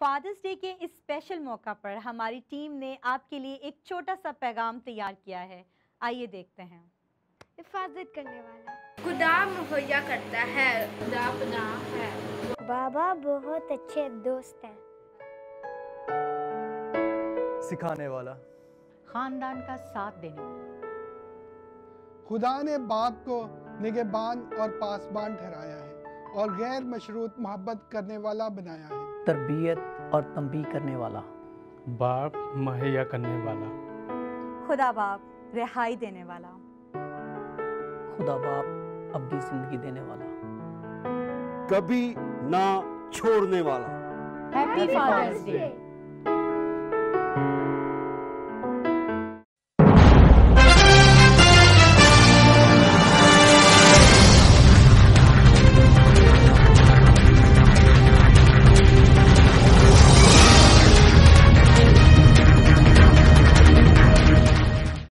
Fathers day के इस special मौका पर हमारी टीम ने आपके लिए एक छोटा सा पैगाम तैयार किया है। आइए देखते हैं। हिफाजत करने वाला खुदा मुहैया करता है, खुदा पनाह है। बाबा बहुत अच्छे दोस्त हैं। सिखाने वाला, खानदान का साथ देने वाला। खुदा ने बाप को निगहबान और पासबान ठहराया है और गैर मशरूत मोहब्बत करने वाला बनाया है। तरबियत और तंबीह करने वाला, बाप मुहैया करने वाला, खुदा बाप रिहाई देने वाला, खुदा बाप अबदी जिंदगी देने वाला, कभी ना छोड़ने वाला। Happy father's day.